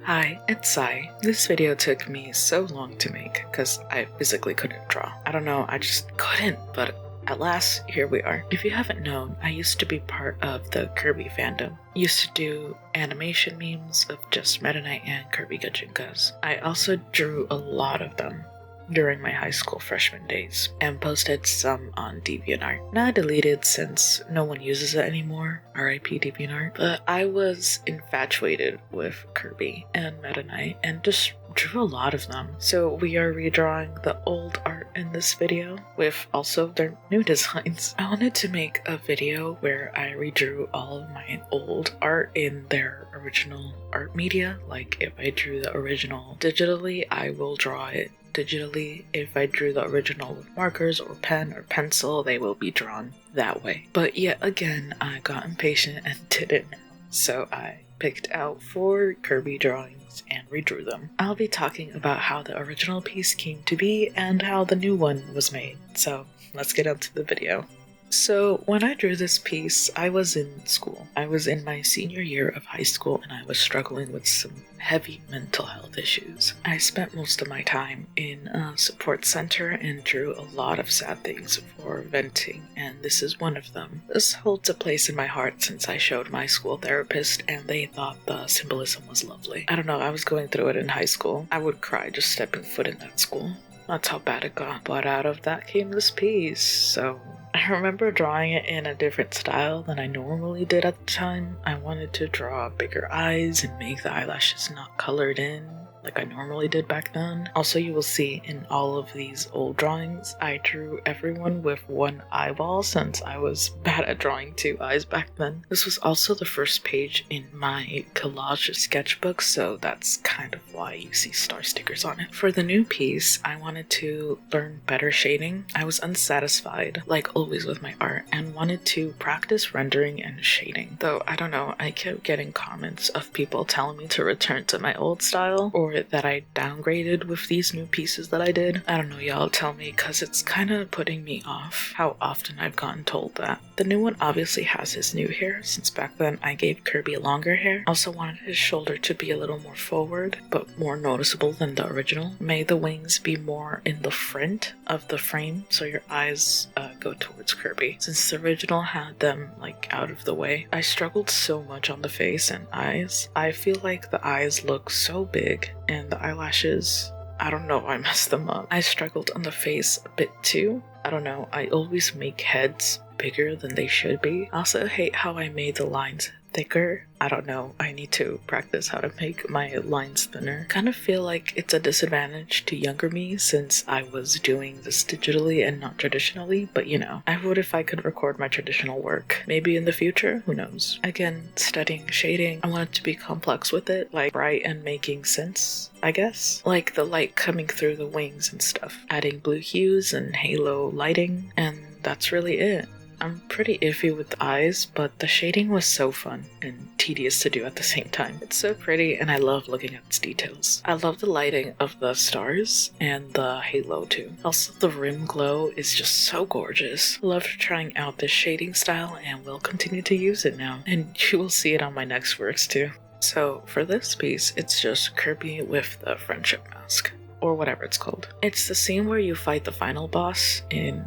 Hi, it's Sai. This video took me so long to make because I physically couldn't draw. I don't know, I just couldn't, but at last, here we are. If you haven't known, I used to be part of the Kirby fandom. Used to do animation memes of just Meta Knight and Kirby Gijinkas. I also drew a lot of them during my high school freshman days and posted some on DeviantArt. Now deleted since no one uses it anymore, RIP DeviantArt, but I was infatuated with Kirby and Meta Knight and just drew a lot of them. So we are redrawing the old art in this video with also their new designs. I wanted to make a video where I redrew all of my old art in their original art media. Like if I drew the original digitally, I will draw it digitally. If I drew the original with markers or pen or pencil, they will be drawn that way. But yet again, I got impatient and didn't. So I picked out 4 Kirby drawings and redrew them. I'll be talking about how the original piece came to be and how the new one was made. So let's get into the video. So when I drew this piece, I was in school. I was in my senior year of high school and I was struggling with some heavy mental health issues. I spent most of my time in a support center and drew a lot of sad things for venting, and this is one of them. This holds a place in my heart since I showed my school therapist and they thought the symbolism was lovely. I don't know, I was going through it in high school. I would cry just stepping foot in that school. That's how bad it got. But out of that came this piece, so I remember drawing it in a different style than I normally did at the time. I wanted to draw bigger eyes and make the eyelashes not colored in like I normally did back then. Also, you will see in all of these old drawings, I drew everyone with one eyeball since I was bad at drawing 2 eyes back then. This was also the first page in my collage sketchbook, so that's kind of why you see star stickers on it. For the new piece, I wanted to learn better shading. I was unsatisfied, like always with my art, and wanted to practice rendering and shading. Though, I don't know, I kept getting comments of people telling me to return to my old style, or that I downgraded with these new pieces that I did. I don't know, y'all tell me, cause it's kinda putting me off how often I've gotten told that. The new one obviously has his new hair, since back then I gave Kirby longer hair. Also wanted his shoulder to be a little more forward, but more noticeable than the original. Made the wings be more in the front of the frame, so your eyes go towards Kirby. Since the original had them like out of the way, I struggled so much on the face and eyes. I feel like the eyes look so big and the eyelashes, I don't know, I messed them up. I struggled on the face a bit too. I don't know, I always make heads bigger than they should be. I also hate how I made the lines thicker. I don't know, I need to practice how to make my lines thinner. Kind of feel like it's a disadvantage to younger me since I was doing this digitally and not traditionally, but you know, I would if I could record my traditional work. Maybe in the future, who knows. Again, studying shading, I wanted to be complex with it, like bright and making sense, I guess. Like the light coming through the wings and stuff. Adding blue hues and halo lighting, and that's really it. I'm pretty iffy with the eyes, but the shading was so fun and tedious to do at the same time. It's so pretty and I love looking at its details. I love the lighting of the stars and the halo too. Also, the rim glow is just so gorgeous. Loved trying out this shading style and will continue to use it now. And you will see it on my next works too. So for this piece, it's just Kirby with the friendship mask, or whatever it's called. It's the scene where you fight the final boss in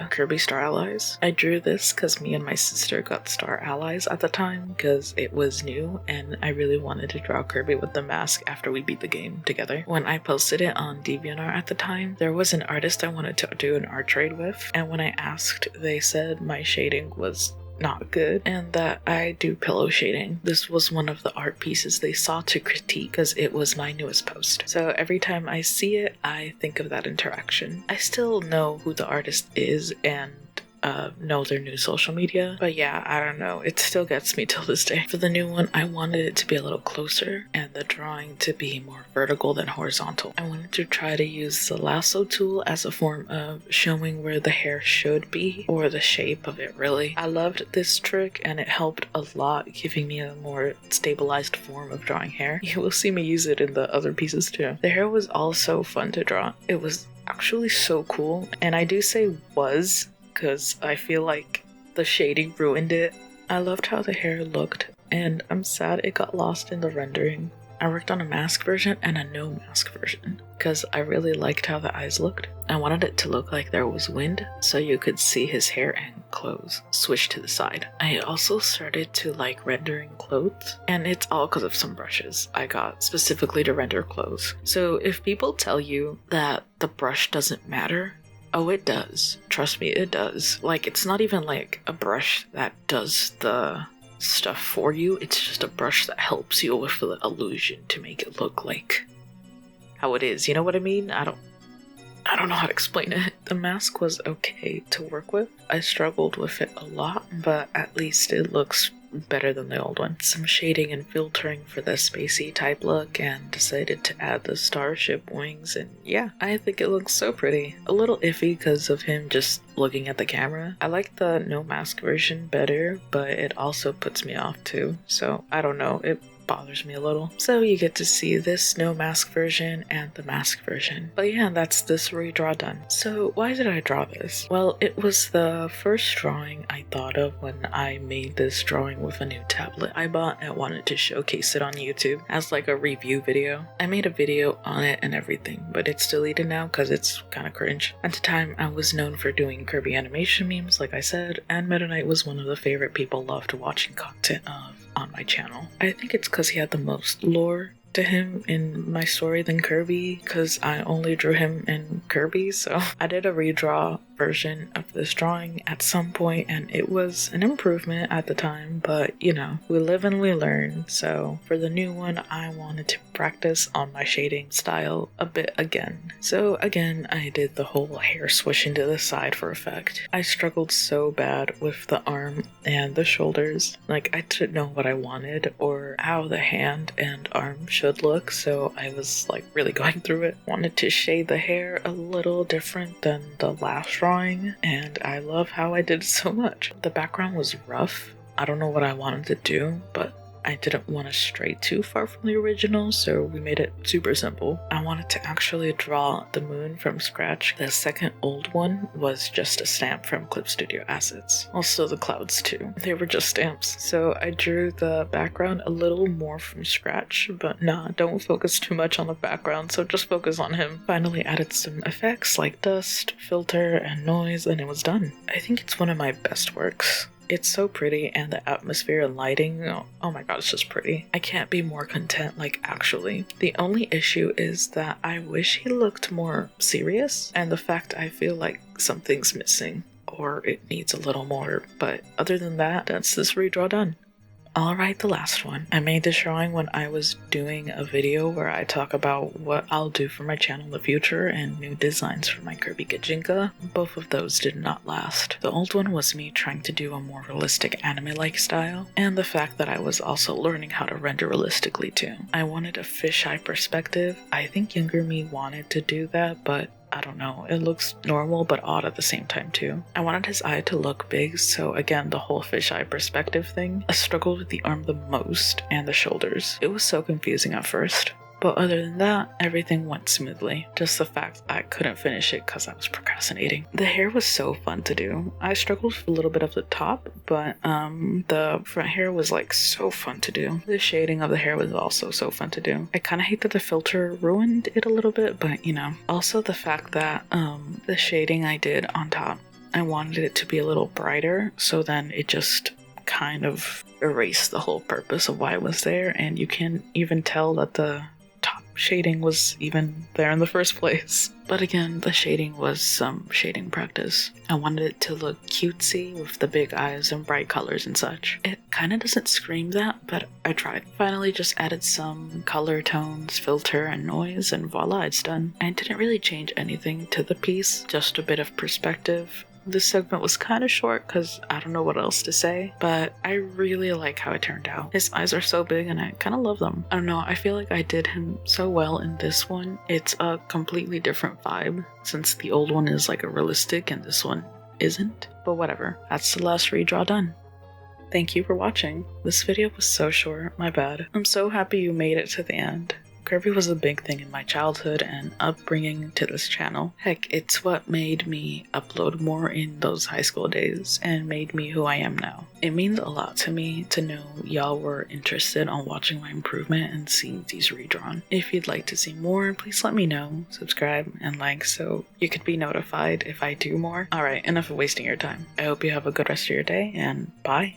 Kirby Star Allies. I drew this because me and my sister got Star Allies at the time because it was new and I really wanted to draw Kirby with the mask after we beat the game together. When I posted it on DeviantArt at the time, there was an artist I wanted to do an art trade with, and when I asked, they said my shading was not good and that I do pillow shading. This was one of the art pieces they saw to critique because it was my newest post. So every time I see it, I think of that interaction. I still know who the artist is and know their new social media, but yeah, I don't know, it still gets me till this day. For the new one, I wanted it to be a little closer and the drawing to be more vertical than horizontal. I wanted to try to use the lasso tool as a form of showing where the hair should be, or the shape of it really. I loved this trick and it helped a lot, giving me a more stabilized form of drawing hair. You will see me use it in the other pieces too. The hair was also fun to draw. It was actually so cool, and I do say was because I feel like the shading ruined it. I loved how the hair looked, and I'm sad it got lost in the rendering. I worked on a mask version and a no mask version because I really liked how the eyes looked. I wanted it to look like there was wind so you could see his hair and clothes switch to the side. I also started to like rendering clothes, and it's all because of some brushes I got specifically to render clothes. So if people tell you that the brush doesn't matter, oh, it does. Trust me, it does. Like, it's not even like a brush that does the stuff for you, it's just a brush that helps you with the illusion to make it look like how it is. You know what I mean? I don't know how to explain it. The mask was okay to work with. I struggled with it a lot, but at least it looks better than the old one. Some shading and filtering for the spacey type look, and decided to add the starship wings, and yeah, I think it looks so pretty. A little iffy because of him just looking at the camera. I like the no mask version better, but it also puts me off too, so I don't know, it bothers me a little. So you get to see this no mask version and the mask version. But yeah, that's this redraw done. So why did I draw this? Well, it was the first drawing I thought of when I made this drawing with a new tablet I bought and wanted to showcase it on YouTube as like a review video. I made a video on it and everything, but it's deleted now because it's kind of cringe. At the time, I was known for doing Kirby animation memes, like I said, and Meta Knight was one of the favorite people loved watching content of on my channel. I think it's because he had the most lore to him in my story than Kirby, because I only drew him in Kirby, so I did a redraw version of this drawing at some point, and it was an improvement at the time, but you know, we live and we learn. So for the new one, I wanted to practice on my shading style a bit again. So again, I did the whole hair swishing to the side for effect. I struggled so bad with the arm and the shoulders. Like, I didn't know what I wanted or how the hand and arm should look, so I was like really going through it. Wanted to shade the hair a little different than the last drawing, and I love how I did so much. The background was rough. I don't know what I wanted to do, but I didn't want to stray too far from the original, so we made it super simple. I wanted to actually draw the moon from scratch. The second old one was just a stamp from Clip Studio assets. Also the clouds too. They were just stamps. So I drew the background a little more from scratch, but nah, don't focus too much on the background, so just focus on him. Finally added some effects like dust, filter, and noise, and it was done. I think it's one of my best works. It's so pretty, and the atmosphere and lighting, oh my god, it's just pretty. I can't be more content, like, actually. The only issue is that I wish he looked more serious, and the fact I feel like something's missing, or it needs a little more, but other than that, that's this redraw done. Alright, the last one. I made this drawing when I was doing a video where I talk about what I'll do for my channel in the future and new designs for my Kirby Gijinka. Both of those did not last. The old one was me trying to do a more realistic anime-like style, and the fact that I was also learning how to render realistically too. I wanted a fisheye perspective. I think younger me wanted to do that, but I don't know, it looks normal but odd at the same time too. I wanted his eye to look big, so again, the whole fisheye perspective thing. I struggled with the arm the most, and the shoulders. It was so confusing at first. But other than that, everything went smoothly. Just the fact I couldn't finish it because I was procrastinating. The hair was so fun to do. I struggled with a little bit of the top, but the front hair was like so fun to do. The shading of the hair was also so fun to do. I kind of hate that the filter ruined it a little bit, but you know. Also the fact that the shading I did on top, I wanted it to be a little brighter, so then it just kind of erased the whole purpose of why it was there, and you can't even tell that the shading was even there in the first place. But again, the shading was some shading practice. I wanted it to look cutesy with the big eyes and bright colors and such. It kind of doesn't scream that, but I tried. Finally just added some color tones, filter, and noise, and voila, it's done. I didn't really change anything to the piece, just a bit of perspective. This segment was kind of short because I don't know what else to say, but I really like how it turned out. His eyes are so big and I kind of love them. I don't know, I feel like I did him so well in this one. It's a completely different vibe since the old one is like a realistic and this one isn't. But whatever, that's the last redraw done. Thank you for watching. This video was so short, my bad. I'm so happy you made it to the end. Kirby was a big thing in my childhood and upbringing to this channel. Heck, it's what made me upload more in those high school days and made me who I am now. It means a lot to me to know y'all were interested on watching my improvement and seeing these redrawn. If you'd like to see more, please let me know, subscribe, and like so you could be notified if I do more. Alright, enough of wasting your time. I hope you have a good rest of your day, and bye!